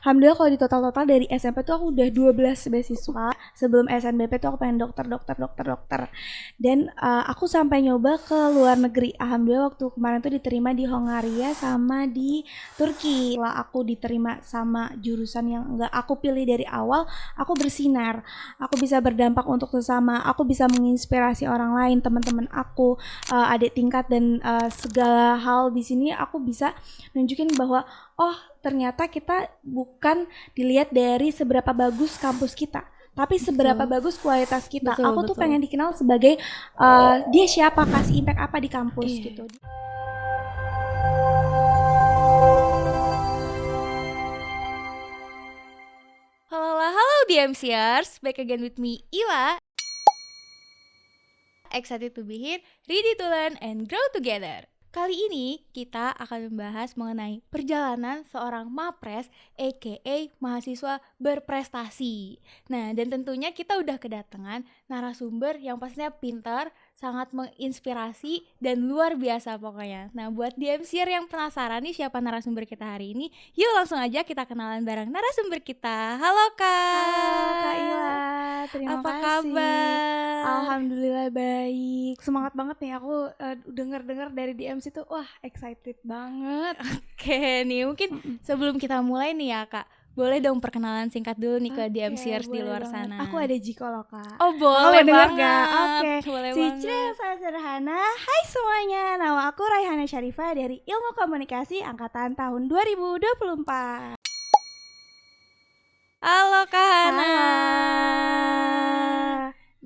alhamdulillah kalau di total dari SMP tuh aku udah 12 beasiswa. Sebelum SNBP tuh aku pengen dokter. Dan aku sampai nyoba ke luar negeri. Alhamdulillah waktu kemarin tuh diterima di Hongaria sama di Turki. Setelah aku diterima sama jurusan yang enggak aku pilih dari awal, aku bersinar. Aku bisa berdampak untuk sesama. Aku bisa menginspirasi orang lain, teman-teman aku, adik tingkat dan segala hal di sini aku bisa nunjukin bahwa oh ternyata kita bukan dilihat dari seberapa bagus kampus kita, tapi seberapa bagus kualitas kita. Aku tuh pengen dikenal sebagai dia siapa, kasih impact apa di kampus gitu. Halo DMCers, back again with me Ila. Excited to be here, ready to learn and grow together. Kali ini kita akan membahas mengenai perjalanan seorang mapres aka mahasiswa berprestasi. Nah, dan tentunya kita udah kedatangan narasumber yang pastinya pintar, sangat menginspirasi dan luar biasa pokoknya. Nah, buat DMCer yang penasaran nih siapa narasumber kita hari ini, yuk langsung aja kita kenalan bareng narasumber kita. Halo Kak. Halo Kak Ila, terima Apa kasih. kabar? Alhamdulillah baik. Semangat banget nih aku dengar-dengar dari DMC tuh, wah excited banget. Oke nih, mungkin sebelum kita mulai nih ya Kak, boleh dong perkenalan singkat dulu nih ke DMCers di luar banget. sana. Aku ada Jiko loh Kak. Oh boleh banget. Gak? Oke. Boleh Citra banget. yang sangat sederhana. Hai semuanya, nama aku Raihana Syarifah dari Ilmu Komunikasi angkatan tahun 2024. Halo Kak Hana. Halo.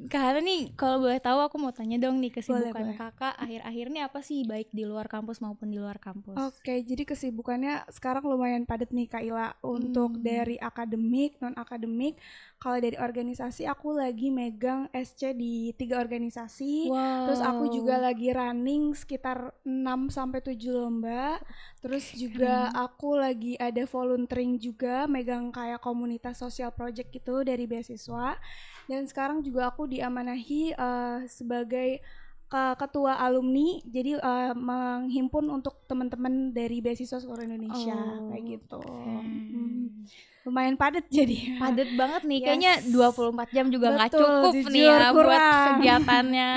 Kak Hana nih, kalau boleh tahu aku mau tanya dong nih kesibukan Boleh. Kakak akhir-akhir ini apa sih, baik di luar kampus maupun di luar kampus? Oke, jadi kesibukannya sekarang lumayan padat nih Kak Ila. Untuk dari akademik, non-akademik. Kalau dari organisasi aku lagi megang SC di 3 organisasi. Terus aku juga lagi running sekitar 6-7 lomba. Terus juga aku lagi ada volunteering juga, megang kayak komunitas social project gitu dari beasiswa. Dan sekarang juga aku diamanahi sebagai ketua alumni, jadi menghimpun untuk teman-teman dari beasiswa seluruh Indonesia kayak gitu. Lumayan padat jadi. Padat banget nih, Yes. kayaknya 24 jam juga nggak Betul, cukup nih jujur, ya buat kurang. kegiatannya.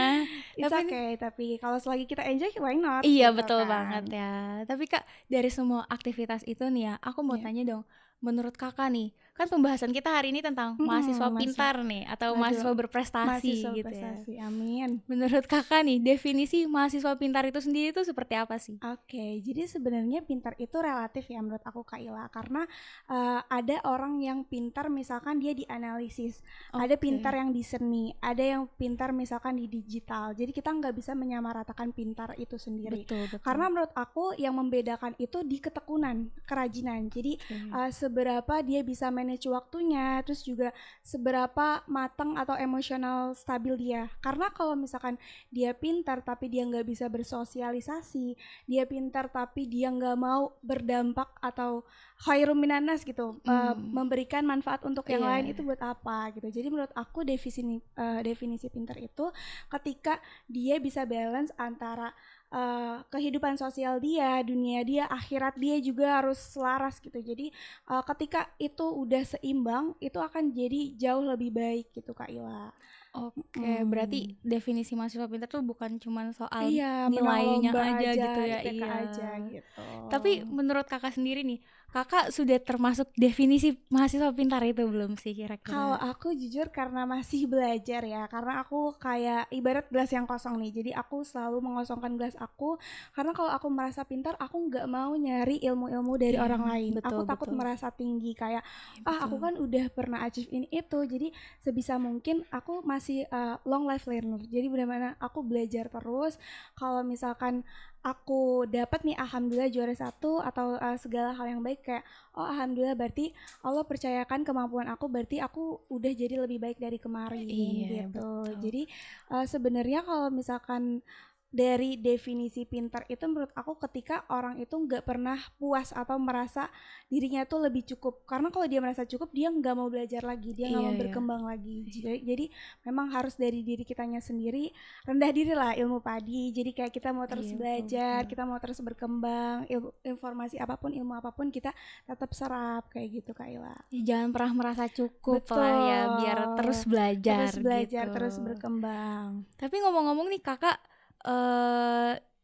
It's okay, tapi kalau selagi kita enjoy, why not? Iya gitu betul kan. banget ya. Tapi Kak, dari semua aktivitas itu nih ya, aku mau tanya dong, menurut Kakak nih, kan pembahasan kita hari ini tentang mahasiswa pintar nih, atau mahasiswa berprestasi Mahasiswa gitu berprestasi, ya. amin. Menurut Kakak nih, definisi mahasiswa pintar itu sendiri itu seperti apa sih? Oke, jadi sebenarnya pintar itu relatif ya menurut aku Kak Ila, karena ada orang yang pintar misalkan dia di analisis, ada pintar yang di seni, ada yang pintar misalkan di digital. Jadi kita nggak bisa menyamaratakan pintar itu sendiri. Betul. Karena menurut aku yang membedakan itu di ketekunan, kerajinan. Jadi seberapa dia bisa manage waktunya, terus juga seberapa matang atau emosional stabil dia. Karena kalau misalkan dia pintar tapi dia nggak bisa bersosialisasi, dia pintar tapi dia nggak mau berdampak atau khairum minanas gitu, memberikan manfaat untuk yang lain, itu buat apa gitu. Jadi menurut aku definisi pintar itu ketika dia bisa balance antara kehidupan sosial dia, dunia dia, akhirat dia juga harus selaras gitu. Jadi ketika itu udah seimbang, itu akan jadi jauh lebih baik gitu Kak Ila. Oke, berarti definisi mahasiswa pintar tuh bukan cuma soal Iya, nilainya lomba aja gitu ya. IPK Iya. aja gitu. Tapi menurut Kakak sendiri nih, Kakak sudah termasuk definisi mahasiswa pintar itu belum sih kira-kira? Kalau aku jujur karena masih belajar ya, karena aku kayak ibarat gelas yang kosong nih, jadi aku selalu mengosongkan gelas aku, karena kalau aku merasa pintar, aku nggak mau nyari ilmu-ilmu dari orang lain. Aku takut merasa tinggi, kayak aku kan udah pernah achieve ini itu, jadi sebisa mungkin aku masih long life learner, jadi benar-benar aku belajar terus. Kalau misalkan aku dapat nih alhamdulillah juara 1 atau segala hal yang baik, kayak oh alhamdulillah berarti Allah percayakan kemampuan aku, berarti aku udah jadi lebih baik dari kemarin gitu. Betul. Jadi sebenarnya kalau misalkan dari definisi pintar itu menurut aku ketika orang itu nggak pernah puas atau merasa dirinya tuh lebih cukup. Karena kalau dia merasa cukup, dia nggak mau belajar lagi, dia nggak Iya mau ya. berkembang lagi. Jadi memang harus dari diri kitanya sendiri, rendah diri lah ilmu padi. Jadi kayak kita mau terus Iya, belajar, betul. kita mau terus berkembang, informasi apapun, ilmu apapun kita tetap serap kayak gitu Kak Ila. Ya, jangan pernah merasa cukup lah ya, biar terus Betul. belajar Terus belajar, gitu. terus berkembang. Tapi ngomong-ngomong nih kakak,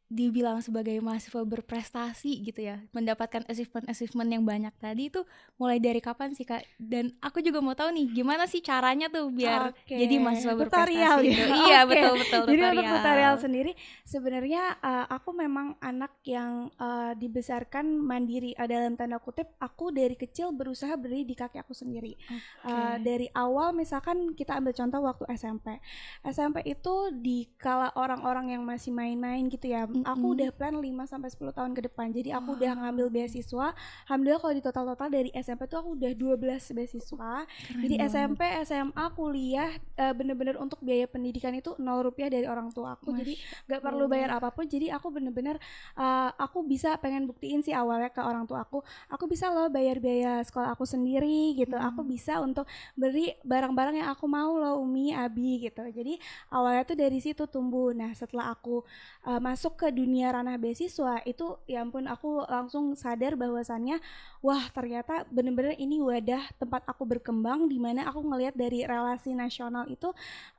dibilang sebagai mahasiswa berprestasi gitu ya, mendapatkan achievement yang banyak tadi itu mulai dari kapan sih kak? Dan aku juga mau tahu nih gimana sih caranya tuh biar Oke, jadi mahasiswa tutorial berprestasi ya. itu. Iya Oke. betul Jadi untuk tutorial tutorial. sendiri sebenarnya aku memang anak yang dibesarkan mandiri. Dalam tanda kutip, aku dari kecil berusaha berdiri di kaki aku sendiri. Oke. Dari awal misalkan kita ambil contoh waktu SMP. SMP itu di kala orang-orang yang masih main-main gitu ya. Aku udah plan 5 sampai 10 tahun ke depan. Jadi aku udah ngambil beasiswa. Alhamdulillah kalau di total-total dari SMP tuh aku udah 12 beasiswa. Keren Jadi banget. SMP, SMA, kuliah bener-bener untuk biaya pendidikan itu 0 rupiah dari orang tua aku. Jadi gak perlu bayar apapun. Jadi aku bener-bener aku bisa pengen buktiin sih awalnya ke orang tua aku bisa loh bayar biaya sekolah aku sendiri gitu. Aku bisa untuk beli barang-barang yang aku mau loh Umi, Abi gitu. Jadi awalnya tuh dari situ tumbuh. Nah setelah aku masuk ke dunia ranah beasiswa itu ya ampun aku langsung sadar bahwasannya wah ternyata bener-bener ini wadah tempat aku berkembang, di mana aku ngelihat dari relasi nasional itu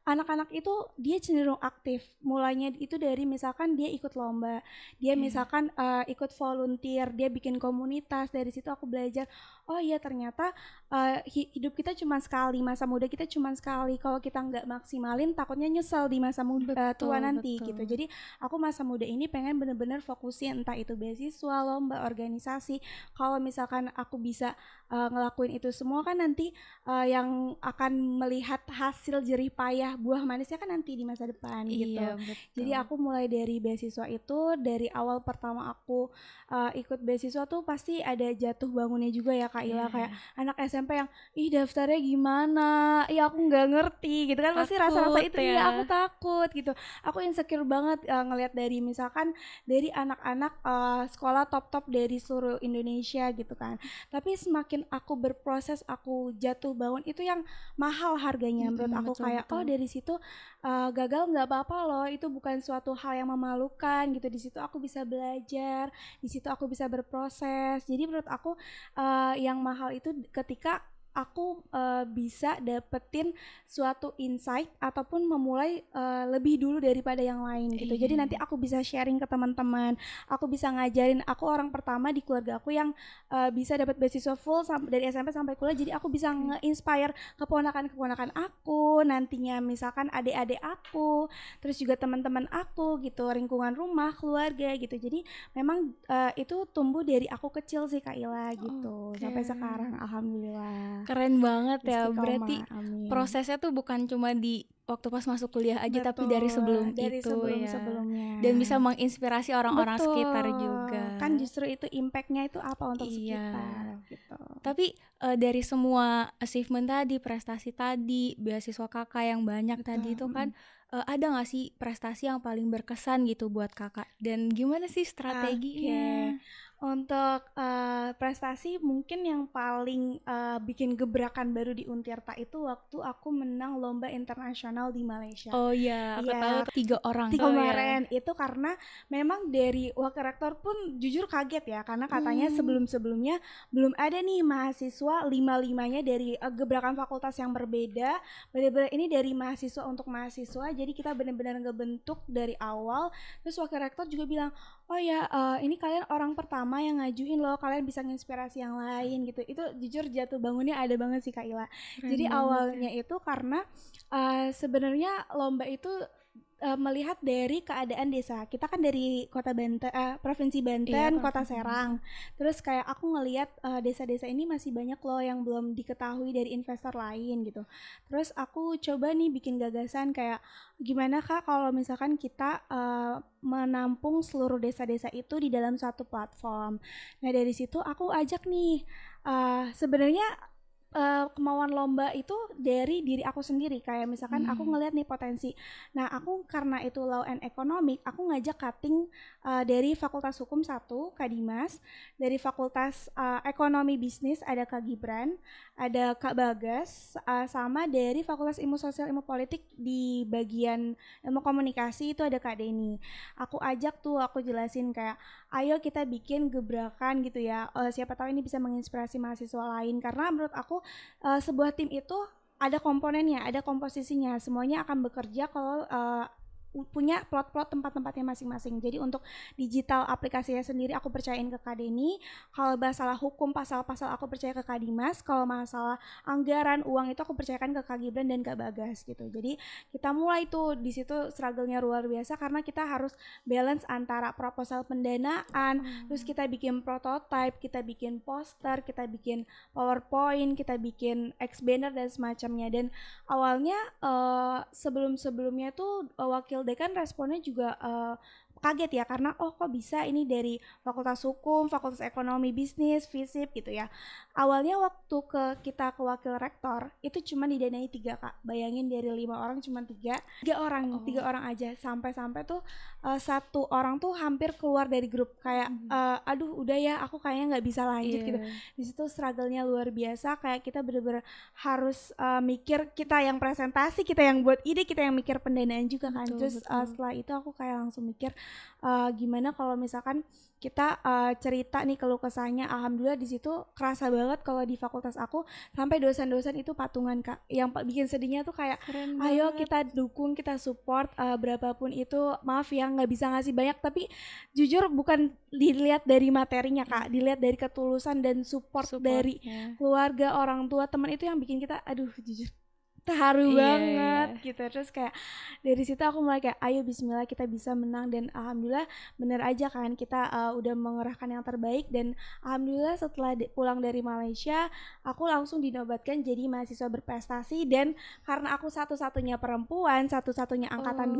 anak-anak itu dia cenderung aktif. Mulainya itu dari misalkan dia ikut lomba, dia misalkan ikut volunteer, dia bikin komunitas. Dari situ aku belajar, oh iya ternyata hidup kita cuma sekali, masa muda kita cuma sekali. Kalau kita nggak maksimalin, takutnya nyesel di masa tua nanti gitu. Jadi aku masa muda ini pengen bener-bener fokusin entah itu beasiswa, lomba, organisasi. Kalau misalkan aku bisa ngelakuin itu semua kan nanti yang akan melihat hasil jerih payah buah manisnya kan nanti di masa depan gitu. Iya betul. Jadi aku mulai dari beasiswa itu, dari awal pertama aku ikut beasiswa tuh pasti ada jatuh bangunnya juga ya Kak Ila. Kayak anak SMP yang ih daftarnya gimana, iya aku nggak ngerti gitu kan, pasti rasa-rasa Takut itu. ya. Iya aku takut gitu, aku insecure banget ngelihat dari misalkan dari anak-anak sekolah top-top dari seluruh Indonesia gitu kan. Tapi semakin aku berproses, aku jatuh bangun itu yang mahal harganya menurut aku. Kayak oh dari situ gagal nggak apa-apa loh, itu bukan suatu hal yang memalukan gitu. Di situ aku bisa belajar, di situ aku bisa berproses. Jadi menurut aku yang mahal itu ketika aku bisa dapetin suatu insight ataupun memulai lebih dulu daripada yang lain gitu. Jadi nanti aku bisa sharing ke teman-teman, aku bisa ngajarin. Aku orang pertama di keluarga aku yang bisa dapat beasiswa full dari SMP sampai kuliah. Jadi aku bisa nge-inspire keponakan-keponakan aku, nantinya misalkan adik-adik aku, terus juga teman-teman aku gitu, lingkungan rumah, keluarga gitu. Jadi memang itu tumbuh dari aku kecil sih Kak Ila gitu, sampai sekarang alhamdulillah. Keren banget ya. Berarti Istiqomah, amin. prosesnya tuh bukan cuma di waktu pas masuk kuliah aja, tapi dari Betul, sebelum dari itu ya. sebelum-sebelumnya. Dan bisa menginspirasi orang-orang sekitar Betul, juga. kan justru itu impact-nya itu apa untuk Iya. sekitar gitu. Tapi dari semua achievement tadi, prestasi tadi, beasiswa kakak yang banyak tadi itu kan ada gak sih prestasi yang paling berkesan gitu buat kakak? Dan gimana sih strateginya? Untuk prestasi mungkin yang paling bikin gebrakan baru di Untirta itu waktu aku menang lomba internasional di Malaysia. Oh iya, aku Iya, tahu 3 orang. kemarin itu karena memang dari wakil rektor pun jujur kaget ya, karena katanya sebelum-sebelumnya belum ada nih mahasiswa 5-5-nya dari gebrakan fakultas yang berbeda. Benar-benar ini dari mahasiswa untuk mahasiswa, jadi kita benar-benar ngebentuk dari awal. Terus wakil rektor juga bilang, oh ya ini kalian orang pertama yang ngajuin loh, kalian bisa nginspirasi yang lain gitu. Itu jujur jatuh bangunnya ada banget sih Kak Ila. Jadi awalnya itu karena sebenarnya lomba itu melihat dari keadaan desa. Kita kan dari kota Banten, provinsi Banten, kota Serang. Terus kayak aku ngelihat desa-desa ini masih banyak loh yang belum diketahui dari investor lain gitu. Terus aku coba nih bikin gagasan kayak gimana Kak kalau misalkan kita menampung seluruh desa-desa itu di dalam satu platform. Nah dari situ aku ajak nih sebenarnya kemauan lomba itu dari diri aku sendiri, kayak misalkan aku ngelihat nih potensi. Nah, aku karena itu Law and Economic, aku ngajak cutting dari Fakultas Hukum satu, Kak Dimas, dari Fakultas Ekonomi Bisnis ada Kak Gibran, ada Kak Bagas, sama dari Fakultas Ilmu Sosial Ilmu Politik di bagian Ilmu Komunikasi itu ada Kak Deni. Aku ajak tuh, aku jelasin kayak ayo kita bikin gebrakan gitu ya, siapa tahu ini bisa menginspirasi mahasiswa lain, karena menurut aku sebuah tim itu ada komponennya, ada komposisinya, semuanya akan bekerja kalau punya plot-plot tempat-tempatnya masing-masing. Jadi untuk digital aplikasinya sendiri aku percayain ke Kak Deni, kalau masalah hukum pasal-pasal aku percaya ke Kak Dimas, kalau masalah anggaran uang itu aku percayakan ke Kak Gibran dan Kak Bagas gitu. Jadi kita mulai tuh di situ struggle-nya luar biasa karena kita harus balance antara proposal pendanaan, terus kita bikin prototype, kita bikin poster, kita bikin PowerPoint, kita bikin X banner dan semacamnya. Dan awalnya sebelum-sebelumnya tuh wakil dekan responnya juga kaget ya, karena oh kok bisa ini dari Fakultas Hukum, Fakultas Ekonomi Bisnis, FISIP gitu ya. Awalnya waktu kita ke wakil rektor itu cuma didanai 3 Kak. Bayangin dari 5 orang cuma 3 orang aja, sampai tuh satu orang tuh hampir keluar dari grup kayak aduh udah ya aku kayaknya nggak bisa lanjut gitu. Di situ struggle-nya luar biasa, kayak kita bener-bener harus mikir, kita yang presentasi, kita yang buat ide, kita yang mikir pendanaan juga kan. Terus setelah itu aku kayak langsung mikir gimana kalau misalkan kita cerita nih keluh kesahnya. Alhamdulillah di situ kerasa banget kalau di fakultas aku sampai dosen-dosen itu patungan Kak. Yang bikin sedihnya tuh kayak ayo kita dukung, kita support berapapun itu. Maaf ya nggak bisa ngasih banyak, tapi jujur bukan dilihat dari materinya Kak, dilihat dari ketulusan dan support dari keluarga, orang tua, teman, itu yang bikin kita aduh jujur terharu banget gitu. Terus kayak dari situ aku mulai kayak ayo bismillah kita bisa menang, dan alhamdulillah bener aja kan kita udah mengerahkan yang terbaik. Dan alhamdulillah setelah pulang dari Malaysia aku langsung dinobatkan jadi mahasiswa berprestasi, dan karena aku satu-satunya perempuan, satu-satunya angkatan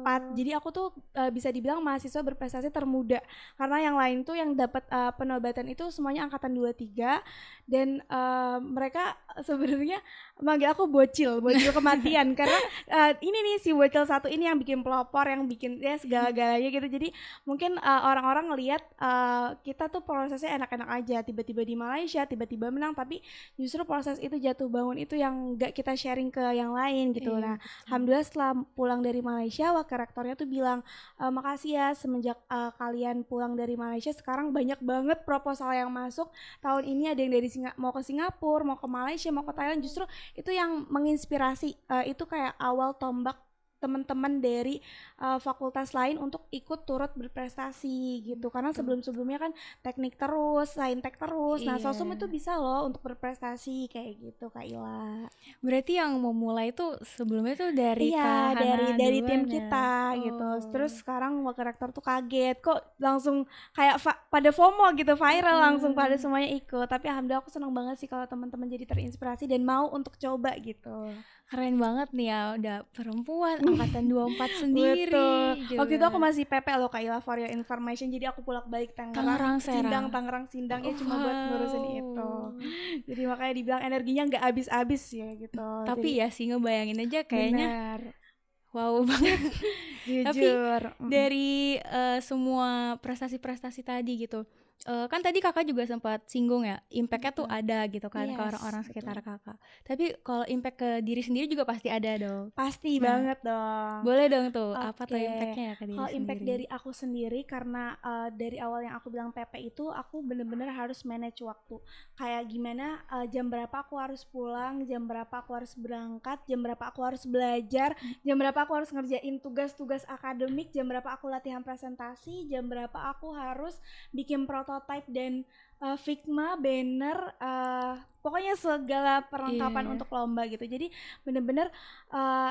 24, jadi aku tuh bisa dibilang mahasiswa berprestasi termuda, karena yang lain tuh yang dapat penobatan itu semuanya angkatan 23. Dan mereka sebenarnya manggil aku bocil kematian karena ini nih si bocil satu ini yang bikin pelopor, yang bikin ya segala-galanya gitu. Jadi mungkin orang-orang ngelihat kita tuh prosesnya enak-enak aja, tiba-tiba di Malaysia tiba-tiba menang, tapi justru proses itu jatuh bangun itu yang gak kita sharing ke yang lain gitu. Nah alhamdulillah setelah pulang dari Malaysia wakil rektornya tuh bilang makasih ya semenjak kalian pulang dari Malaysia sekarang banyak banget proposal yang masuk tahun ini, ada yang dari mau ke Singapura, mau ke Malaysia, mau ke Thailand. Justru itu yang menginspirasi, itu kayak awal tombak teman-teman dari fakultas lain untuk ikut turut berprestasi gitu. Karena sebelum-sebelumnya kan teknik terus, saintek terus. Nah, sosum itu bisa loh untuk berprestasi kayak gitu Kak Ila. Berarti yang mau mulai tuh sebelumnya tuh dari Iya, Kak Hana dari duluan tim ya? kita gitu. Terus sekarang wakil rektor tuh kaget kok langsung kayak pada FOMO gitu, viral langsung pada semuanya ikut. Tapi alhamdulillah aku senang banget sih kalau teman-teman jadi terinspirasi dan mau untuk coba gitu. Keren banget nih ya, udah perempuan angkatan 24 sendiri. Betul. Waktu itu aku masih PP loh Kak Ila, for your information. Jadi aku bolak-balik Tangerang Sindang ya cuma buat ngurusin itu. Jadi makanya dibilang energinya nggak habis-habis ya gitu. Tapi ya sih ngebayangin aja kayaknya bener. Wow banget. Jujur. Tapi dari semua prestasi-prestasi tadi gitu, kan tadi kakak juga sempat singgung ya, impactnya tuh ada gitu kan ke orang-orang sekitar kakak. Tapi kalau impact ke diri sendiri juga pasti ada dong. Pasti banget dong. Boleh dong tuh, apa tuh impactnya ya ke diri kalau sendiri? Impact dari aku sendiri karena dari awal yang aku bilang PP itu aku bener-bener harus manage waktu. Kayak gimana jam berapa aku harus pulang, jam berapa aku harus berangkat, jam berapa aku harus belajar, jam berapa aku harus ngerjain tugas-tugas akademik, jam berapa aku latihan presentasi, jam berapa aku harus bikin prototype dan Figma, banner, pokoknya segala perlengkapan untuk lomba gitu. Jadi bener-bener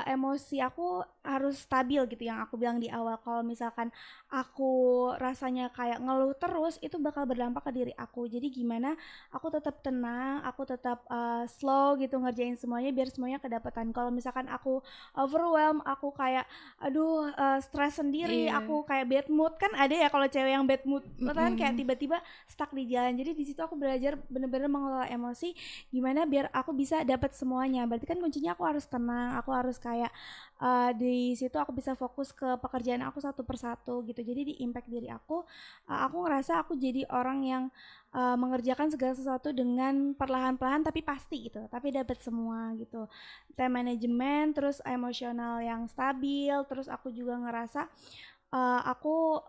emosi aku harus stabil gitu, yang aku bilang di awal. Kalau misalkan aku rasanya kayak ngeluh terus, itu bakal berdampak ke diri aku. Jadi gimana aku tetap tenang, aku tetap slow gitu ngerjain semuanya biar semuanya kedapatan. Kalau misalkan aku overwhelm, aku kayak aduh stres sendiri, aku kayak bad mood. Kan ada ya kalau cewek yang bad mood, kan kayak tiba-tiba stuck di jalan. jadi di situ aku belajar bener-bener mengelola emosi gimana biar aku bisa dapat semuanya. Berarti kan kuncinya aku harus tenang, aku harus kayak di situ aku bisa fokus ke pekerjaan aku satu persatu gitu. Jadi di impact diri aku ngerasa aku jadi orang yang mengerjakan segala sesuatu dengan perlahan-lahan tapi pasti gitu, tapi dapat semua gitu. Time management, terus emosional yang stabil, terus aku juga ngerasa aku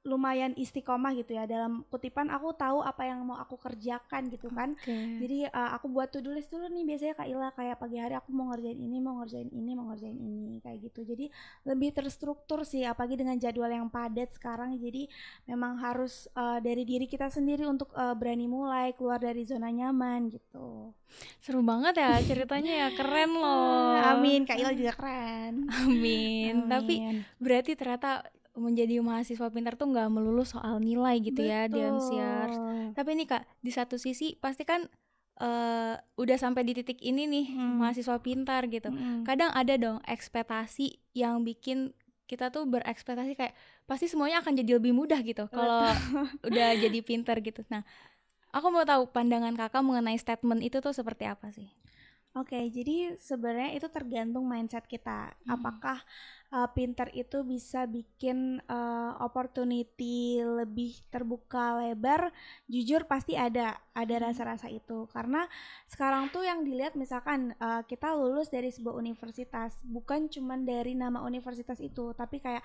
lumayan istiqomah gitu ya, dalam kutipan aku tahu apa yang mau aku kerjakan gitu kan. Oke. Jadi aku buat to do list dulu nih biasanya Kak Ila, kayak pagi hari aku mau ngerjain ini, mau ngerjain ini, mau ngerjain ini kayak gitu. Jadi lebih terstruktur sih, apalagi dengan jadwal yang padat sekarang. Jadi memang harus dari diri kita sendiri untuk berani mulai keluar dari zona nyaman gitu. Seru banget ya ceritanya ya, keren loh. Amin, Kak Ila juga keren. Amin. Tapi Amin. berarti ternyata menjadi mahasiswa pintar tuh nggak melulu soal nilai gitu ya, Diamsiars. Betul. Tapi nih Kak, di satu sisi pasti kan udah sampai di titik ini nih, mahasiswa pintar gitu. Kadang ada dong ekspektasi yang bikin kita tuh berekspektasi kayak pasti semuanya akan jadi lebih mudah gitu kalau udah jadi pintar gitu. Nah, aku mau tahu pandangan Kakak mengenai statement itu tuh seperti apa sih? Oke, jadi sebenarnya itu tergantung mindset kita. Apakah pintar itu bisa bikin opportunity lebih terbuka lebar? Jujur pasti ada rasa-rasa itu. Karena sekarang tuh yang dilihat misalkan kita lulus dari sebuah universitas, bukan cuman dari nama universitas itu, tapi kayak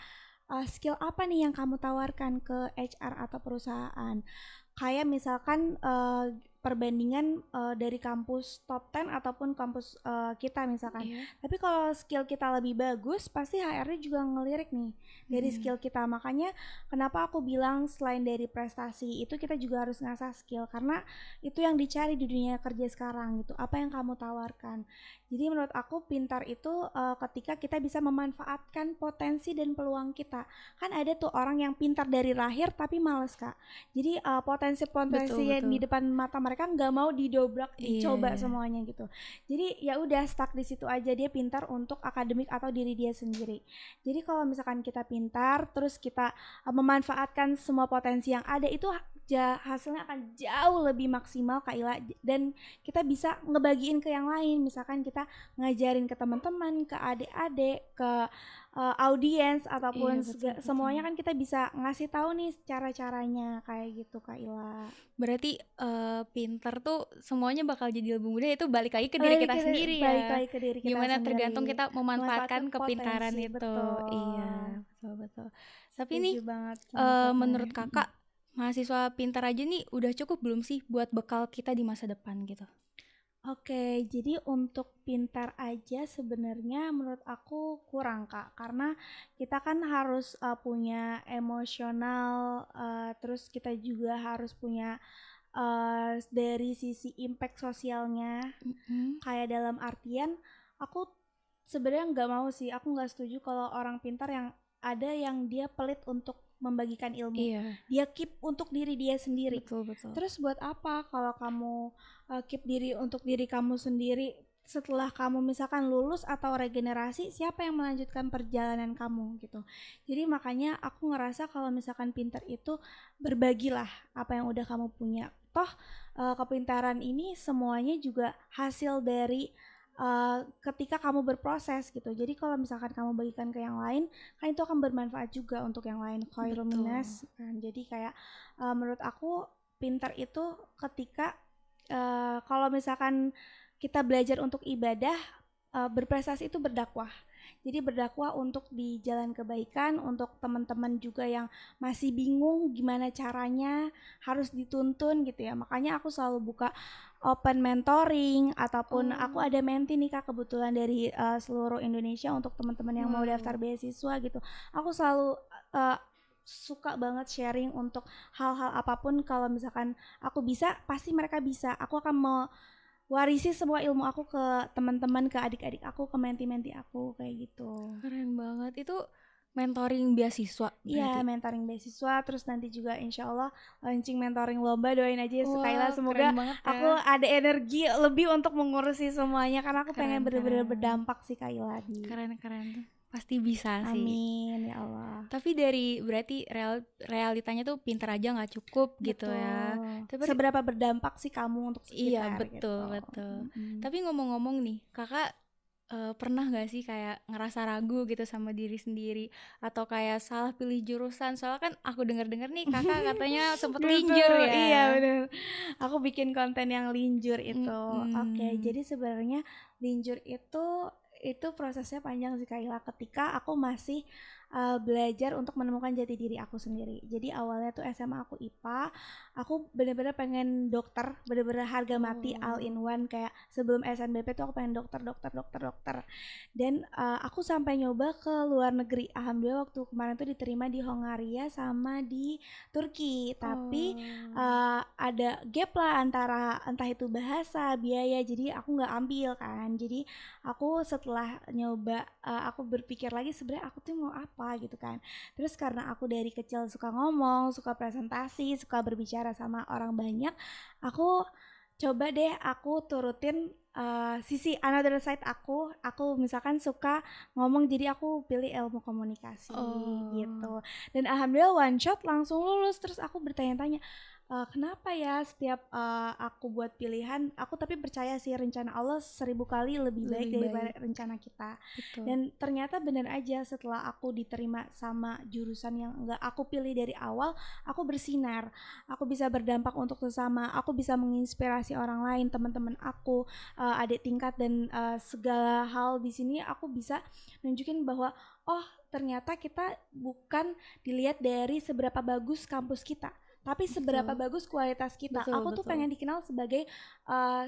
skill apa nih yang kamu tawarkan ke HR atau perusahaan. Kayak misalkan perbandingan dari kampus top 10 ataupun kampus kita misalkan. Tapi kalau skill kita lebih bagus, pasti HR-nya juga ngelirik nih dari skill kita. Makanya kenapa aku bilang selain dari prestasi itu kita juga harus ngasah skill, karena itu yang dicari di dunia kerja sekarang gitu. Apa yang kamu tawarkan. Jadi menurut aku pintar itu ketika kita bisa memanfaatkan potensi dan peluang kita. Kan ada tuh orang yang pintar dari lahir tapi males Kak. Jadi potensi-potensi yang di depan mata mereka nggak mau didobrak, dicoba semuanya gitu. Jadi ya udah stuck di situ aja, dia pintar untuk akademik atau diri dia sendiri. Jadi kalau misalkan kita pintar, terus kita memanfaatkan semua potensi yang ada, itu hasilnya akan jauh lebih maksimal Kak Ila, dan kita bisa ngebagiin ke yang lain. Misalkan kita ngajarin ke teman-teman, ke adik-adik, ke audiens ataupun semuanya kan kita bisa ngasih tahu nih cara-caranya kayak gitu Kak Ila. Berarti pinter tuh semuanya bakal jadi lebih mudah, itu balik lagi ke diri kita sendiri ya. Balik lagi ke diri kita Gimana sendiri. tergantung kita memanfaatkan kepintaran potensi, itu. betul. Iya, betul. Tapi Setuju nih banget menurut Kakak mahasiswa pintar aja nih udah cukup belum sih buat bekal kita di masa depan gitu? Oke, jadi untuk pintar aja sebenarnya menurut aku kurang Kak, karena kita kan harus punya emosional, terus kita juga harus punya dari sisi impact sosialnya. Kayak dalam artian aku sebenarnya nggak mau sih, aku nggak setuju kalau orang pintar yang ada yang dia pelit untuk membagikan ilmu. Dia keep untuk diri dia sendiri. Betul. Terus buat apa kalau kamu keep diri untuk diri kamu sendiri, setelah kamu misalkan lulus atau regenerasi, siapa yang melanjutkan perjalanan kamu gitu. Jadi makanya aku ngerasa kalau misalkan pintar itu berbagilah apa yang udah kamu punya. Toh kepintaran ini semuanya juga hasil dari ketika kamu berproses gitu. Jadi kalau misalkan kamu bagikan ke yang lain, kan itu akan bermanfaat juga untuk yang lain. Khairul minas kan. Jadi kayak menurut aku pintar itu ketika kalau misalkan kita belajar untuk ibadah, berprestasi itu berdakwah. Jadi berdakwah untuk di jalan kebaikan, untuk teman-teman juga yang masih bingung gimana caranya, harus dituntun gitu ya. Makanya aku selalu buka open mentoring, ataupun aku ada menti nih Kak kebetulan dari seluruh Indonesia untuk teman-teman yang mau daftar beasiswa gitu. Aku selalu suka banget sharing untuk hal-hal apapun. Kalau misalkan aku bisa, pasti mereka bisa. Aku akan warisi semua ilmu aku ke teman-teman, ke adik-adik aku, ke menti-menti aku kayak gitu. Keren banget. Itu mentoring beasiswa berarti? Iya, mentoring beasiswa, terus nanti juga insya Allah launching mentoring lomba, doain aja Kayla semoga aku ada energi lebih untuk mengurusi semuanya, karena aku pengen bener-bener berdampak sih Kayla di. Keren. pasti bisa sih. Amin ya Allah. Tapi berarti realitanya tuh pinter aja nggak cukup gitu ya. Betul. Tapi Seberapa berdampak sih kamu untuk iya, sekitar betul, gitu. betul. Mm-mm. Tapi ngomong-ngomong nih, kakak pernah gak sih kayak ngerasa ragu gitu sama diri sendiri atau kayak salah pilih jurusan? Soalnya kan aku dengar-dengar nih kakak katanya sempet linjur Betul, ya. iya benar. Aku bikin konten yang linjur itu. Oke, Mm-mm. jadi sebenarnya linjur itu prosesnya panjang sih Kaila. Ketika aku masih belajar untuk menemukan jati diri aku sendiri. Jadi awalnya tuh SMA aku IPA, aku bener-bener pengen dokter, bener-bener harga mati all in one, kayak sebelum SNBP tuh aku pengen dokter. Dan aku sampai nyoba ke luar negeri. Alhamdulillah waktu kemarin tuh diterima di Hongaria sama di Turki, tapi ada gap lah antara entah itu bahasa, biaya, jadi aku nggak ambil kan. Jadi aku setelah nyoba, aku berpikir lagi sebenarnya aku tuh mau apa gitu kan. Terus karena aku dari kecil suka ngomong, suka presentasi, suka berbicara sama orang banyak, aku coba deh aku turutin sisi another side aku misalkan suka ngomong, jadi aku pilih ilmu komunikasi gitu. Dan alhamdulillah one shot langsung lulus. Terus aku bertanya-tanya, kenapa ya setiap aku buat pilihan, aku tapi percaya sih rencana Allah 1000 kali lebih baik daripada rencana kita. Betul. Dan ternyata benar aja, setelah aku diterima sama jurusan yang enggak aku pilih dari awal, aku bersinar, aku bisa berdampak untuk sesama, aku bisa menginspirasi orang lain, teman-teman aku, adik tingkat, dan segala hal di sini aku bisa nunjukin bahwa oh ternyata kita bukan dilihat dari seberapa bagus kampus kita, tapi seberapa bagus kualitas kita. Aku tuh pengen dikenal sebagai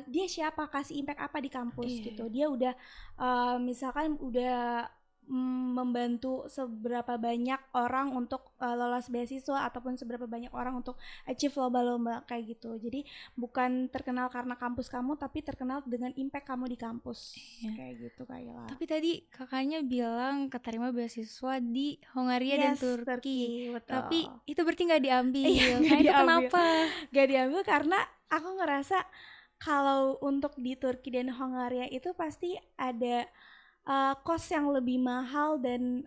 dia siapa, kasih impact apa di kampus gitu. Dia udah misalkan udah membantu seberapa banyak orang untuk lolos beasiswa, ataupun seberapa banyak orang untuk achieve lomba-lomba kayak gitu. Jadi bukan terkenal karena kampus kamu, tapi terkenal dengan impact kamu di kampus. Kayak gitu Kaila. Tapi tadi kakaknya bilang keterima beasiswa di Hongaria dan Turki. Tapi itu berarti nggak diambil. Nah itu kenapa? Gak diambil karena aku ngerasa kalau untuk di Turki dan Hongaria itu pasti ada cost yang lebih mahal, dan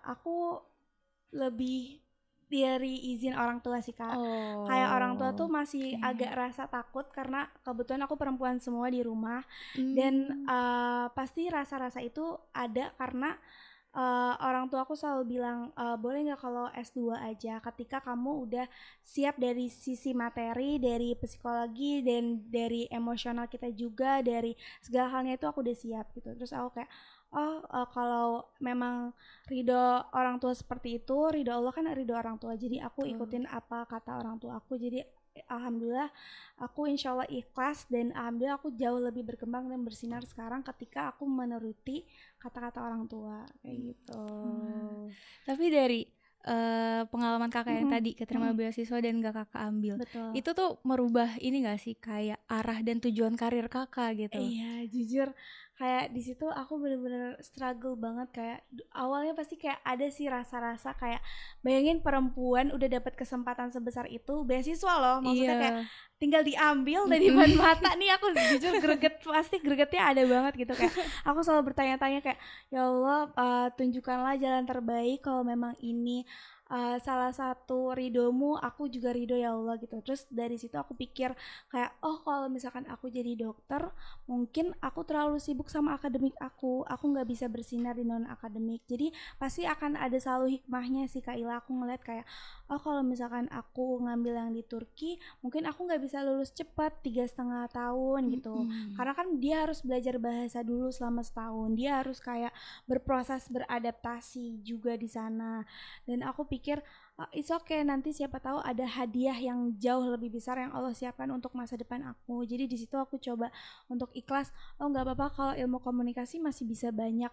aku lebih dari izin orang tua sih Kak. Kayak orang tua tuh masih agak rasa takut karena kebetulan aku perempuan semua di rumah. Dan pasti rasa-rasa itu ada karena orang tua aku selalu bilang, boleh gak kalau S2 aja ketika kamu udah siap dari sisi materi, dari psikologi, dan dari emosional kita juga, dari segala halnya itu aku udah siap gitu. Terus aku kayak kalau memang ridho orang tua seperti itu, ridho Allah kan ridho orang tua, jadi aku ikutin apa kata orang tua aku. Jadi alhamdulillah aku insya Allah ikhlas, dan alhamdulillah aku jauh lebih berkembang dan bersinar sekarang ketika aku menuruti kata-kata orang tua kayak gitu. Tapi dari pengalaman kakak yang tadi keterima beasiswa dan gak kakak ambil, itu tuh merubah ini gak sih kayak arah dan tujuan karir kakak gitu? Iya, jujur kayak di situ aku bener-bener struggle banget. Kayak awalnya pasti kayak ada sih rasa-rasa kayak bayangin perempuan udah dapat kesempatan sebesar itu, beasiswa loh, maksudnya kayak tinggal diambil dari depan mata nih. Aku jujur pasti gregetnya ada banget gitu. Kayak aku selalu bertanya-tanya kayak, ya Allah, tunjukkanlah jalan terbaik, kalau memang ini salah satu ridhomu, aku juga ridho ya Allah gitu. Terus dari situ aku pikir kayak, oh kalau misalkan aku jadi dokter, mungkin aku terlalu sibuk sama akademik aku nggak bisa bersinar di non akademik. Jadi pasti akan ada selalu hikmahnya sih Kak Ila. Aku ngeliat kayak, oh kalau misalkan aku ngambil yang di Turki, mungkin aku nggak bisa lulus cepat 3,5 tahun gitu. Karena kan dia harus belajar bahasa dulu selama setahun, dia harus kayak berproses beradaptasi juga di sana. Dan aku pikir it's okay, nanti siapa tahu ada hadiah yang jauh lebih besar yang Allah siapkan untuk masa depan aku. Jadi di situ aku coba untuk ikhlas, oh nggak apa-apa kalau ilmu komunikasi masih bisa banyak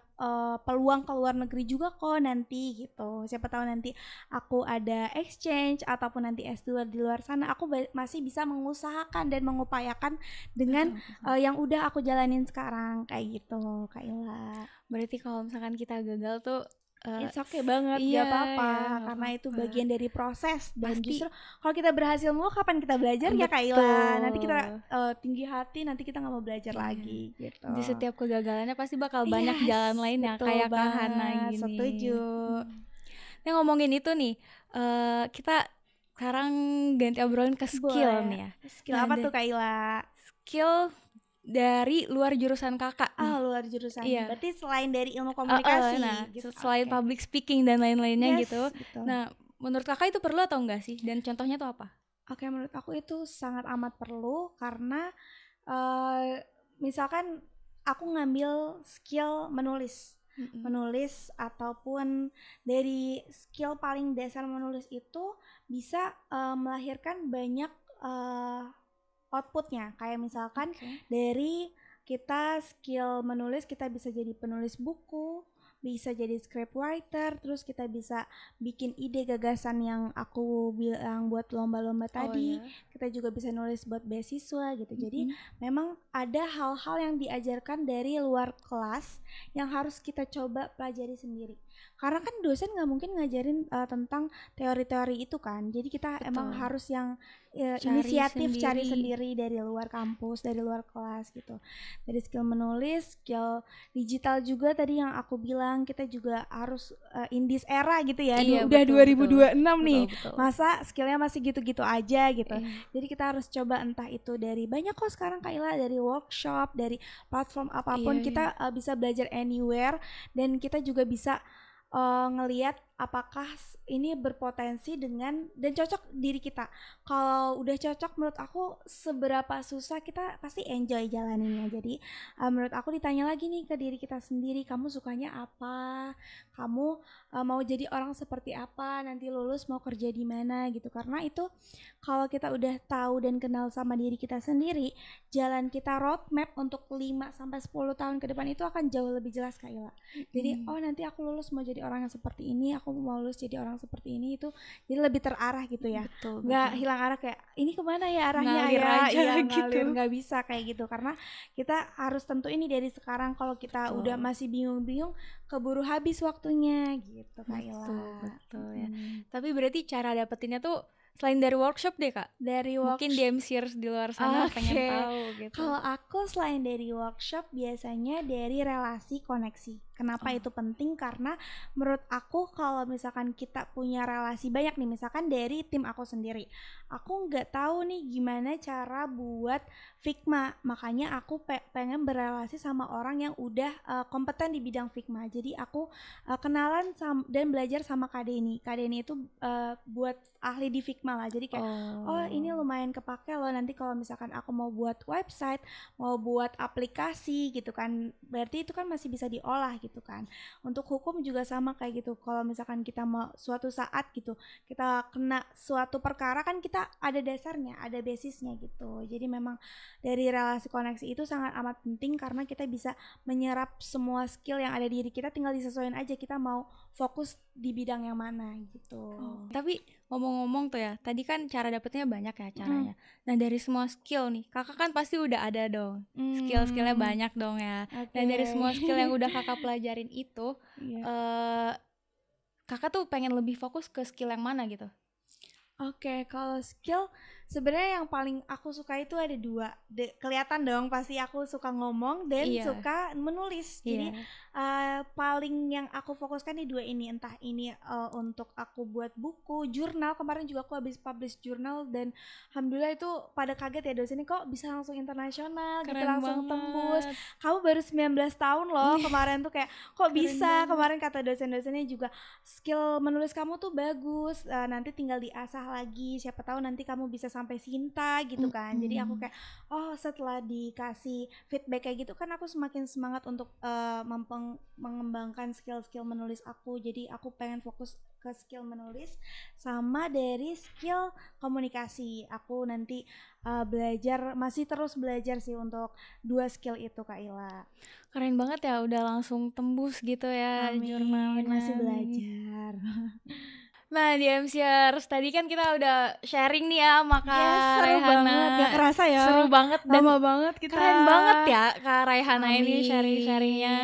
peluang ke luar negeri juga kok nanti gitu. Siapa tahu nanti aku ada exchange ataupun nanti S2 di luar sana, aku masih bisa mengusahakan dan mengupayakan dengan yang udah aku jalanin sekarang kayak gitu Kak Ila. Berarti kalau misalkan kita gagal tuh It's okay banget, iya, gak apa-apa, ya, nggak karena itu apa-apa. bagian dari proses. Dan Pasti. justru kalau kita berhasil mulu, kapan kita belajar ya Kak Ila? Betul. Nanti kita tinggi hati, nanti kita gak mau belajar Iya. lagi gitu. Di setiap kegagalannya pasti bakal Yes, banyak jalan lain ya, betul kayak Kak banget, Hana gini. setuju. Nah ngomongin itu nih, kita sekarang ganti obrolan ke skill Boleh. nih ya. Skill Nah, apa tuh Kak Ila? Skill dari luar jurusan kakak nih. Luar jurusan. Iya. Berarti selain dari ilmu komunikasi Nah, gitu. selain Oke. public speaking dan lain-lainnya Yes, gitu. betul. Nah, menurut kakak itu perlu atau enggak sih? Dan contohnya tuh apa? Oke, menurut aku itu sangat amat perlu karena misalkan aku ngambil skill menulis ataupun dari skill paling dasar menulis itu bisa melahirkan banyak outputnya. Kayak misalkan dari kita skill menulis, kita bisa jadi penulis buku, bisa jadi script writer, terus kita bisa bikin ide gagasan yang aku bilang buat lomba-lomba tadi. Kita juga bisa nulis buat beasiswa gitu. Jadi memang ada hal-hal yang diajarkan dari luar kelas yang harus kita coba pelajari sendiri. Karena kan dosen nggak mungkin ngajarin tentang teori-teori itu kan. Jadi kita emang harus yang inisiatif cari sendiri dari luar kampus, dari luar kelas gitu. Dari skill menulis, skill digital juga tadi yang aku bilang, kita juga harus in this era gitu ya. Iya, udah betul, 2026 nih. betul. Masa skillnya masih gitu-gitu aja gitu. Jadi kita harus coba entah itu dari banyak kok sekarang Kak Ila, dari workshop, dari platform apapun kita bisa belajar anywhere, dan kita juga bisa ngelihat apakah ini berpotensi dengan dan cocok diri kita. Kalau udah cocok, menurut aku seberapa susah kita pasti enjoy jalaninnya. Jadi menurut aku ditanya lagi nih ke diri kita sendiri, kamu sukanya apa? Kamu mau jadi orang seperti apa? Nanti lulus mau kerja di mana gitu. Karena itu kalau kita udah tahu dan kenal sama diri kita sendiri, jalan kita roadmap untuk 5 sampai 10 tahun ke depan itu akan jauh lebih jelas Kak Ila. Jadi nanti aku lulus mau jadi orang yang seperti ini, aku mau lulus jadi orang seperti ini, itu jadi lebih terarah gitu ya. Nggak hilang arah kayak ini kemana ya arahnya, ngalir ya aja gitu. gitu. Nggak bisa kayak gitu, karena kita harus tentu ini dari sekarang. Kalau kita udah masih bingung-bingung, keburu habis waktunya gitu Kak Ila. Betul ya. Tapi berarti cara dapetinnya tuh selain dari workshop deh Kak, dari mungkin DMCers di luar sana pengen tahu gitu. Kalau aku selain dari workshop, biasanya dari relasi koneksi. Kenapa itu penting? Karena menurut aku kalau misalkan kita punya relasi banyak nih, misalkan dari tim aku sendiri, aku nggak tahu nih gimana cara buat Figma, makanya aku pengen berrelasi sama orang yang udah kompeten di bidang Figma. Jadi aku kenalan dan belajar sama Kak Deni. Kak Deni itu buat ahli di Figma lah. Jadi kayak ini lumayan kepake loh nanti kalau misalkan aku mau buat website, mau buat aplikasi gitu kan, berarti itu kan masih bisa diolah gitu kan. Untuk hukum juga sama kayak gitu. Kalau misalkan kita mau suatu saat gitu kita kena suatu perkara, kan kita ada dasarnya, ada basisnya gitu. Jadi memang dari relasi koneksi itu sangat amat penting, karena kita bisa menyerap semua skill yang ada di diri kita, tinggal disesuaikan aja kita mau fokus di bidang yang mana gitu. Tapi ngomong-ngomong tuh ya, tadi kan cara dapetnya banyak ya caranya. Nah dari semua skill nih, kakak kan pasti udah ada dong skill-skillnya banyak dong ya. Dan dari semua skill yang udah kakak pelajarin itu, kakak tuh pengen lebih fokus ke skill yang mana gitu? Oke, kalau skill sebenarnya yang paling aku suka itu ada 2. Kelihatan dong pasti aku suka ngomong dan suka menulis. Jadi paling yang aku fokuskan di 2 ini, entah ini untuk aku buat buku, jurnal. Kemarin juga aku habis publish jurnal dan alhamdulillah itu pada kaget ya, dosennya kok bisa langsung internasional gitu, langsung tembus. Kamu baru 19 tahun loh kemarin tuh, kayak kok bisa. Kemarin kata dosen-dosennya juga skill menulis kamu tuh bagus, nanti tinggal diasah lagi, siapa tahu nanti kamu bisa sampai Sinta gitu kan. Jadi aku kayak setelah dikasih feedback kayak gitu kan, aku semakin semangat untuk mengembangkan skill-skill menulis aku. Jadi aku pengen fokus ke skill menulis sama dari skill komunikasi. Aku nanti masih terus belajar sih untuk 2 skill itu Kak Ila. Keren banget ya, udah langsung tembus gitu ya. Amin, masih belajar. Nah di MCers tadi kan kita udah sharing nih ya sama Kak seru Raihana. banget, gak kerasa ya. Seru banget dan lama banget kita. Keren banget ya Kak Raihana ini sharing-sharingnya.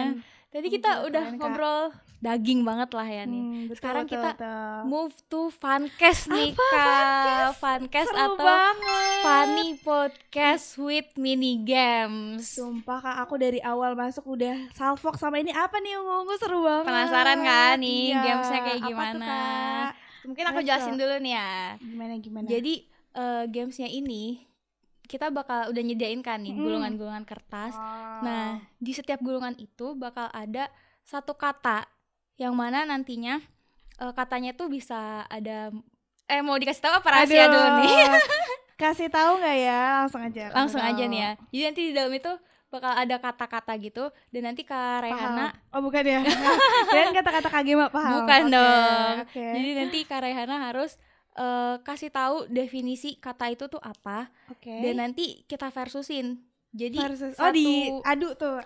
Tadi kita udah ngobrol daging banget lah ya nih. Betul, Sekarang betul, kita betul. move to Funcast nih Kak. Funcast Seru atau banget. Funny Podcast with Mini Games. Sumpah Kak, aku dari awal masuk udah salfok sama ini apa nih, ungu-ungu seru banget. Penasaran kan nih Iya. gamesnya kayak Apa gimana? tuh, Kak? Mungkin aku Let's jelasin go. dulu nih ya. Gimana? Jadi gamesnya ini kita bakal udah nyediain kan nih gulungan-gulungan kertas. Nah, di setiap gulungan itu bakal ada satu kata yang mana nantinya katanya tuh bisa ada mau dikasih tahu apa rahasia dulu nih? Kasih tahu nggak ya? Langsung aja nih ya. Jadi nanti di dalam itu bakal ada kata-kata gitu dan nanti Kak Rehana Oh bukan ya? Dan kata-kata Kagema paham? Bukan dong. Okay. Jadi nanti Kak Rehana harus kasih tahu definisi kata itu tuh apa. Dan nanti kita versusin. Jadi diadu tuh.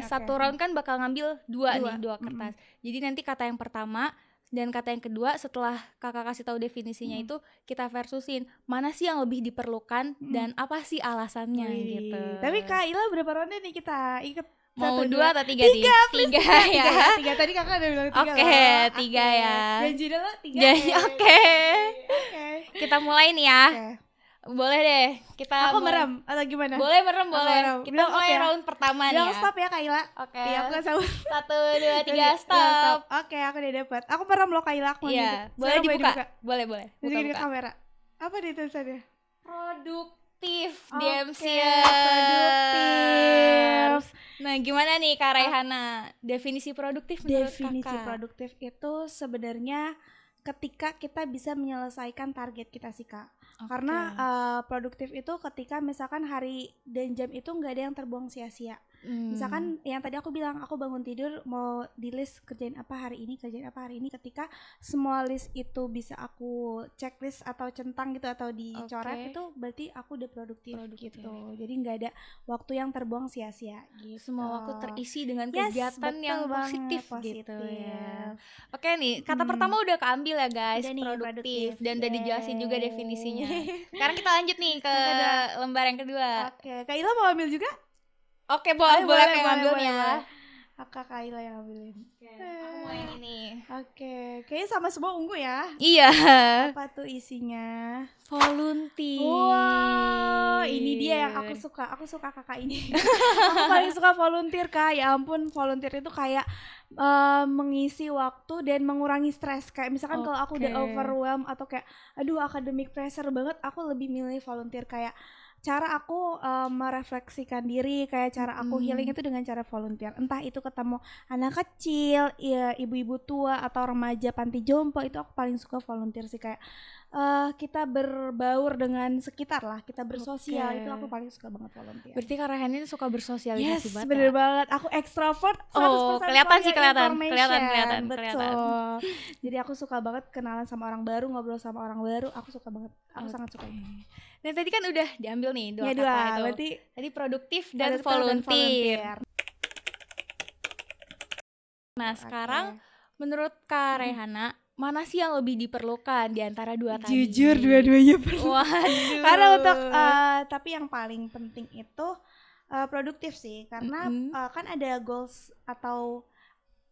Satu round kan bakal ngambil dua kertas. Jadi nanti kata yang pertama dan kata yang kedua setelah kakak kasih tahu definisinya itu kita versusin mana sih yang lebih diperlukan dan apa sih alasannya gitu. Tapi Kak Ila berapa ronde nih kita ikut? Mau 2 atau 3 nih? 3 ya. 3 tadi kakak udah bilang 3. Oke, 3 ya. Janji dulu 3. Janji, oke. Kita mulai nih ya. Boleh deh. Aku merem atau gimana? Boleh merem, boleh. Kita mulai round pertama nih ya. Stop ya Kak Ila. Oke. Iya, aku sahur. 1, 2, 3 stop. Oke, aku udah dapat. Aku merem loh Kak Ila. Iya, boleh dibuka. Boleh. Buka kamera. Apa nih tulisannya? Produktif, produktif. Nah, gimana nih Kak Rehana? Definisi produktif menurut Definisi Kakak? produktif itu sebenarnya ketika kita bisa menyelesaikan target kita sih Kak. Karena produktif itu ketika misalkan hari dan jam itu nggak ada yang terbuang sia-sia. Misalkan yang tadi aku bilang aku bangun tidur mau di list kerjain apa hari ini, ketika semua list itu bisa aku checklist atau centang gitu atau dicoret itu berarti aku udah produktif gitu. Jadi nggak ada waktu yang terbuang sia-sia gitu. Semua waktu terisi dengan kegiatan yang positif gitu ya. Oke nih, kata pertama udah keambil ya guys, produktif dan udah dijelasin juga definisinya. Sekarang kita lanjut nih ke lembar yang kedua. Oke, Kak Ila mau ambil juga? Oke, boleh yang ambilnya. Kak Ila yang ambilin. Aku mau yang ini. Oke, kayaknya sama semua ungu ya. Iya. Apa tuh isinya? Volunteer. Wow, ini dia yang aku suka. Aku suka kakak ini. Aku paling suka volunteer Kak. Ya ampun, volunteer itu kayak mengisi waktu dan mengurangi stres. Kayak misalkan kalau aku udah overwhelmed atau kayak aduh academic pressure banget, aku lebih milih volunteer. Kayak cara aku merefleksikan diri, kayak cara aku healing itu dengan cara volunteer. Entah itu ketemu anak kecil, ya, ibu-ibu tua atau remaja panti jompo, itu aku paling suka volunteer sih. Kayak kita berbaur dengan sekitar lah, kita bersosial, itu aku paling suka banget volunteer. Berarti Kak Rehan ini suka bersosialisasi banget. Yes, bener banget. Aku ekstrovert 100% kelihatan sih, kelihatan. Betul. Jadi aku suka banget kenalan sama orang baru, ngobrol sama orang baru, aku suka banget. Aku sangat suka. Dan tadi kan udah diambil nih dua kata itu. Berarti tadi produktif dan volunteer. Nah, sekarang menurut Kak Rehana, mana sih yang lebih diperlukan di antara dua tadi? Jujur dua-duanya perlu. Waduh. Karena untuk tapi yang paling penting itu produktif sih, karena kan ada goals atau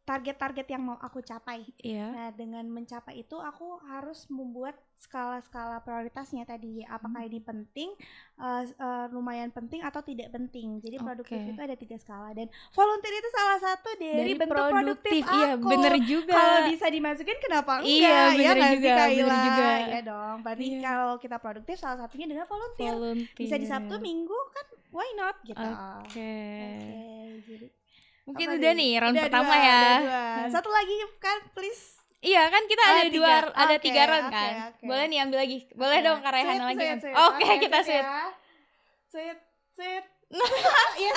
target-target yang mau aku capai. Nah, dengan mencapai itu aku harus membuat skala-skala prioritasnya tadi. Apakah ini penting, lumayan penting atau tidak penting. Jadi produktif itu ada 3 skala dan volunteer itu salah satu dari bentuk produktif aku. Iya, bener juga. Kalau bisa dimasukin kenapa enggak? Iya, bener juga. Iya dong. Berarti kalau kita produktif salah satunya dengan volunteer. Bisa di Sabtu, Minggu kan why not gitu. Oke, jadi mungkin udah nih round pertama ya. Satu lagi kan please. Iya kan kita ada 3 round kan. Boleh nih ambil lagi. Boleh dong Kak Rehana lagi. Oke, kita sweet. Sweet. Iya,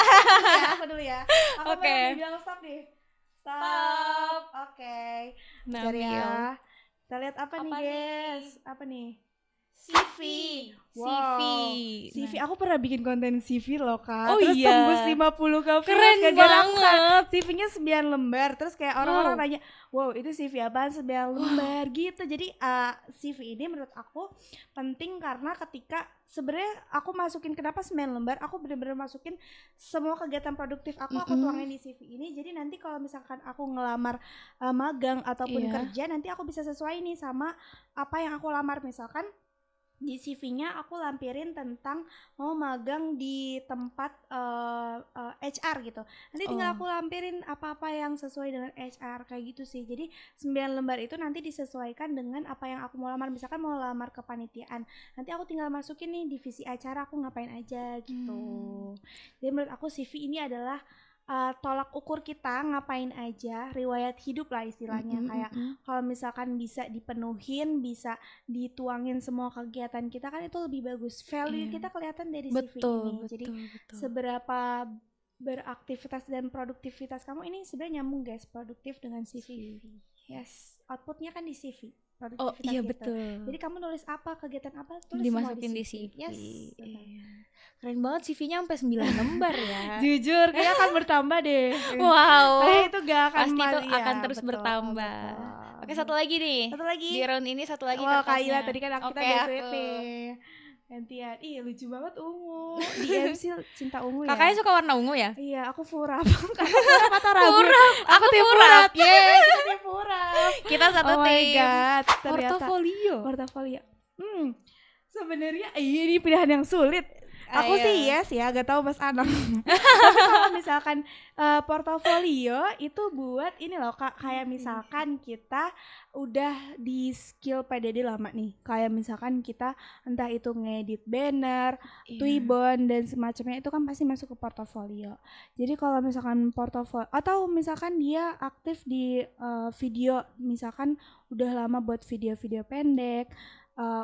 apa dulu ya? Aku bilang stop nih. Stop. Oke. Bentar ya. Kita lihat apa nih guys? Apa nih? CV. Wow. CV Nah. aku pernah bikin konten CV loh Kak. Oh terus iya. tembus 50 ke Keren banget. CV-nya 9 lembar. Terus kayak orang-orang nanya, wow itu CV apaan 9 lembar gitu. Jadi CV ini menurut aku penting karena ketika sebenarnya aku masukin kenapa 9 lembar, aku benar-benar masukin semua kegiatan produktif aku tuangin di CV ini. Jadi nanti kalau misalkan aku ngelamar magang ataupun kerja, nanti aku bisa sesuai nih sama apa yang aku lamar. Misalkan di CV-nya aku lampirin tentang mau magang di tempat HR gitu. Nanti tinggal aku lampirin apa-apa yang sesuai dengan HR kayak gitu sih. Jadi 9 lembar itu nanti disesuaikan dengan apa yang aku mau lamar. Misalkan mau lamar kepanitiaan, nanti aku tinggal masukin nih divisi acara aku ngapain aja gitu. Jadi menurut aku CV ini adalah tolak ukur kita ngapain aja, riwayat hidup lah istilahnya. Kayak kalau misalkan bisa dipenuhin, bisa dituangin semua kegiatan kita kan itu lebih bagus. Value kita kelihatan dari CV ini. Jadi seberapa beraktivitas dan produktivitas kamu ini sebenarnya nyambung guys, produktif dengan CV. Yes, outputnya kan di CV. Oh iya gitu. Betul. Jadi kamu nulis apa, kegiatan apa, tulis dimasukin semua di CV. Yes. Keren banget CV-nya sampai 9 lembar ya. Jujur, kayaknya akan bertambah deh. Wow. Itu gak akan pasti itu ya, akan terus bertambah. Oke, satu lagi nih. Satu lagi. Di round ini satu lagi kertasnya. kertasnya. Tadi kan kita udah sweet nih. Gantian. Ih, lucu banget ungu. Di MC cinta ungu ya. Kakaknya suka warna ungu ya? Iya, aku furap. Furap atau ragu? Aku furap. Kita furap. Kita satu tim. Oh my god. Portofolio. Sebenarnya ini pilihan yang sulit. Aku sih yes ya, gak tahu Mas Anang. Kalau misalkan portofolio itu buat ini loh Kak, kayak misalkan kita udah di skill PDD lama nih. Kayak misalkan kita entah itu ngedit banner, Twibbon dan semacamnya itu kan pasti masuk ke portofolio. Jadi kalau misalkan portofolio atau misalkan dia aktif di video, misalkan udah lama buat video-video pendek,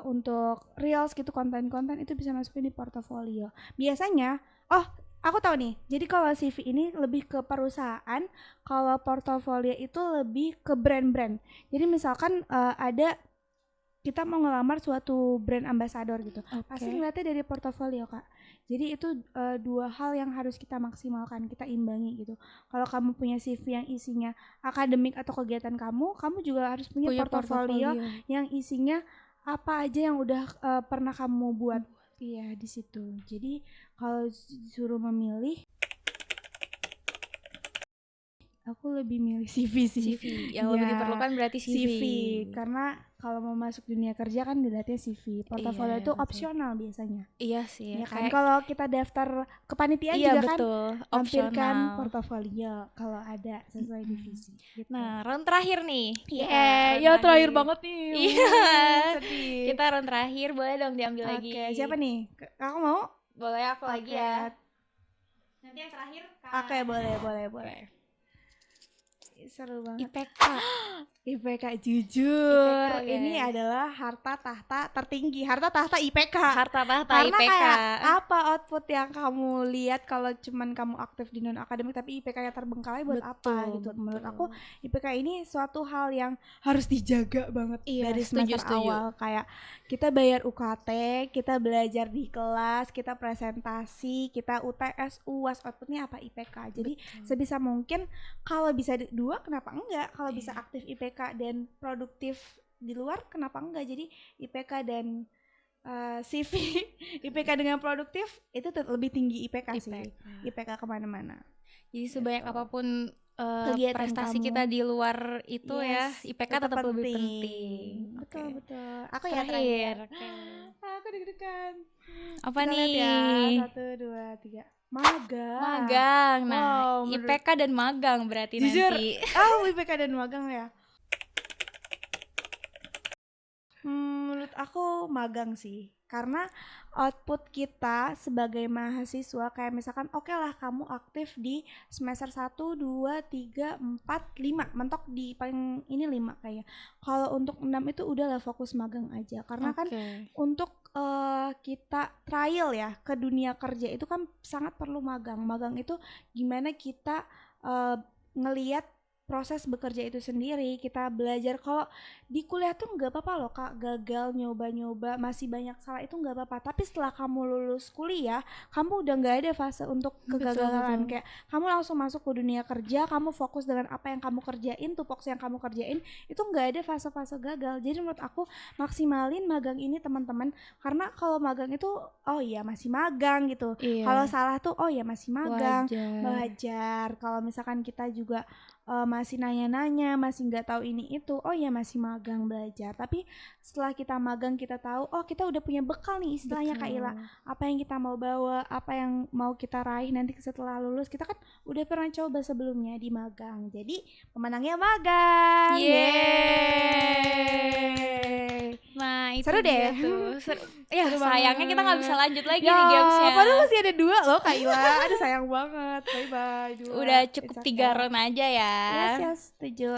untuk reels gitu, konten-konten itu bisa masukin di portofolio. Biasanya, aku tahu nih. Jadi kalau CV ini lebih ke perusahaan, kalau portofolio itu lebih ke brand-brand. Jadi misalkan ada kita mau ngelamar suatu brand ambassador gitu, pasti ngeliatnya dari portofolio Kak. Jadi itu dua hal yang harus kita maksimalkan, kita imbangi gitu. Kalau kamu punya CV yang isinya akademik atau kegiatan kamu juga harus punya portofolio yang isinya apa aja yang udah pernah kamu buat. Iya di situ. Jadi kalau disuruh memilih, aku lebih milih CV sih. Yang lebih diperlukan berarti CV. Karena kalau mau masuk dunia kerja kan dilihatnya CV. Portofolio itu opsional biasanya. Iya sih. Ya kan kalau kita daftar kepanitiaan juga kan lampirkan portofolio kalau ada sesuai divisi. Gitu. Nah, round terakhir nih. Ya terakhir banget nih. Iya. Kita round terakhir, boleh dong diambil lagi. Oke, siapa nih? Aku mau? Boleh aku lagi ya. Nanti yang terakhir Oke, boleh. Seru banget. IPK jujur. IPK, ini adalah harta tahta tertinggi. Harta tahta IPK. Karena IPK. Kayak apa output yang kamu lihat kalau cuman kamu aktif di non akademik tapi IPK-nya terbengkalai buat apa gitu. Menurut aku IPK ini suatu hal yang harus dijaga banget dari semester awal. Kayak kita bayar UKT, kita belajar di kelas, kita presentasi, kita UTS, UAS, outputnya apa IPK. Jadi sebisa mungkin kalau bisa dua kenapa enggak, kalau bisa aktif IPK dan produktif di luar kenapa enggak. Jadi IPK dan CV IPK dengan produktif itu lebih tinggi IPK sih. IPK kemana-mana. Jadi sebanyak apapun prestasi kamu, kita di luar itu IPK tetap lebih penting. Betul. Aku terakhir. Aku deg-degan. Apa kita nih? Lihat ya. 1, 2, 3. Magang. Nah, IPK dan magang berarti jujur, nanti. IPK dan magang ya. Menurut aku magang sih. Karena output kita sebagai mahasiswa kayak misalkan oke lah kamu aktif di semester 1, 2, 3, 4, 5 mentok di paling ini 5 kayak. Kalau untuk 6 itu udahlah fokus magang aja. Karena kan untuk kita trial ya ke dunia kerja itu kan sangat perlu magang. Magang itu gimana kita ngelihat proses bekerja itu sendiri. Kita belajar kalau di kuliah tuh nggak apa-apa loh Kak, gagal nyoba-nyoba, masih banyak salah itu nggak apa-apa. Tapi setelah kamu lulus kuliah, kamu udah nggak ada fase untuk kegagalan. Betul. Kayak kamu langsung masuk ke dunia kerja, kamu fokus dengan apa yang kamu kerjain, tupoksi yang kamu kerjain, itu nggak ada fase-fase gagal. Jadi menurut aku maksimalin magang ini teman-teman, karena kalau magang itu oh iya masih magang gitu. Iya. Kalau salah tuh oh ya masih magang, Wajar. belajar. Kalau misalkan kita juga masih nanya-nanya, masih nggak tahu ini itu, oh ya masih magang belajar. Tapi setelah kita magang kita tahu, oh kita udah punya bekal nih istilahnya Kak Ila. Apa yang kita mau bawa, apa yang mau kita raih nanti setelah lulus, kita kan udah pernah coba sebelumnya di magang. Jadi pemenangnya magang. Yeay. Nah itu Seru dia deh. tuh. Ya Seru sayangnya kita nggak banget. bisa lanjut lagi Ya, nih gamesnya. padahal masih ada 2 loh Kak Ila. Aduh sayang banget. Bye-bye 2. Udah cukup It's 3 okay. round aja ya. Yes, setuju.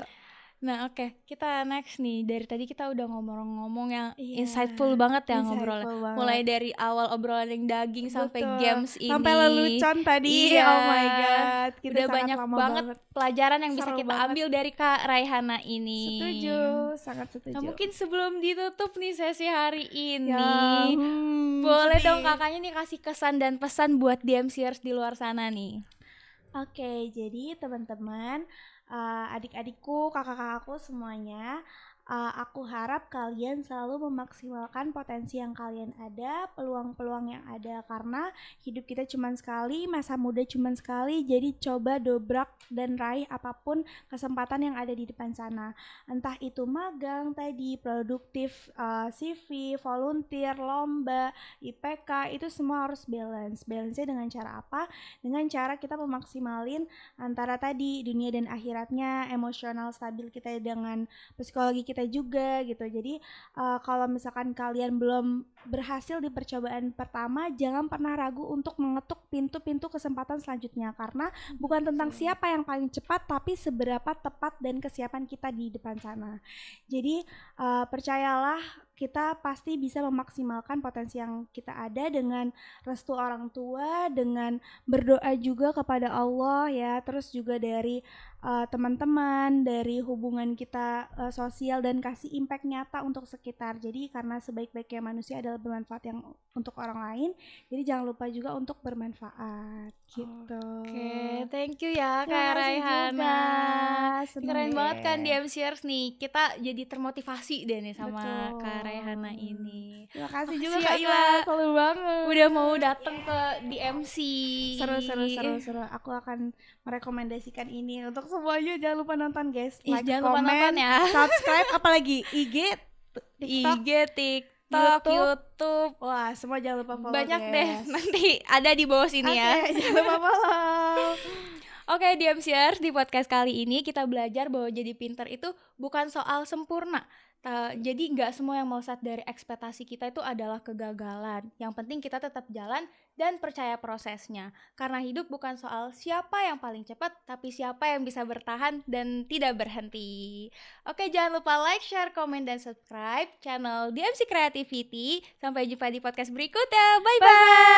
Nah oke, kita next nih. Dari tadi kita udah ngomong-ngomong yang Iya, insightful banget ya insightful ngobrolnya. banget. Mulai dari awal obrolan yang daging sampai Betul. games ini. Sampai lelucon tadi. Iya. Oh my god. Kita Udah sangat banyak lama banget pelajaran yang bisa Seru kita banget. ambil dari Kak Raihana ini. Setuju, sangat setuju. Nah mungkin sebelum ditutup nih sesi hari ini, Ya, boleh sedih. dong kakaknya nih kasih kesan dan pesan buat DMCers di luar sana nih. Oke, jadi teman-teman, adik-adikku, kakak-kakakku semuanya, aku harap kalian selalu memaksimalkan potensi yang kalian ada, peluang-peluang yang ada, karena hidup kita cuma sekali, masa muda cuma sekali. Jadi coba dobrak dan raih apapun kesempatan yang ada di depan sana, entah itu magang tadi, produktif, CV, volunteer, lomba, IPK, itu semua harus balance-nya dengan cara apa? Dengan cara kita memaksimalin antara tadi dunia dan akhiratnya, emosional stabil kita dengan psikologi kita juga gitu. Jadi kalau misalkan kalian belum berhasil di percobaan pertama, jangan pernah ragu untuk mengetuk pintu-pintu kesempatan selanjutnya, karena bukan tentang siapa yang paling cepat, tapi seberapa tepat dan kesiapan kita di depan sana. Jadi percayalah, kita pasti bisa memaksimalkan potensi yang kita ada dengan restu orang tua, dengan berdoa juga kepada Allah ya, terus juga dari teman-teman, dari hubungan kita sosial, dan kasih impact nyata untuk sekitar. Jadi karena sebaik-baiknya manusia adalah bermanfaat yang untuk orang lain, jadi jangan lupa juga untuk bermanfaat gitu. Oke, thank you ya Terima Kak kasih Raihana. juga. Seneng Keren deh. banget kan DMCers nih. Kita jadi termotivasi deh nih sama Betul. Kak Raihana ini. Terima kasih Makasih juga ya, Kak Ila, Kak. seru banget. Udah mau datang ke DMC. Seru. Aku akan merekomendasikan ini untuk semuanya. Jangan lupa nonton guys. Ih, Like, jangan lupa comment, nonton ya. subscribe, apalagi IG, TikTok, IG, TikTok, YouTube. Wah, semua jangan lupa follow Banyak guys. deh. Nanti ada di bawah sini ya. Oke, jangan lupa follow. Oke, DMCers, di podcast kali ini kita belajar bahwa jadi pinter itu bukan soal sempurna. Jadi nggak semua yang melesat dari ekspektasi kita itu adalah kegagalan. Yang penting kita tetap jalan dan percaya prosesnya. Karena hidup bukan soal siapa yang paling cepat, tapi siapa yang bisa bertahan dan tidak berhenti. Oke, jangan lupa like, share, komen, dan subscribe channel DMC Creativity. Sampai jumpa di podcast berikutnya. Bye-bye!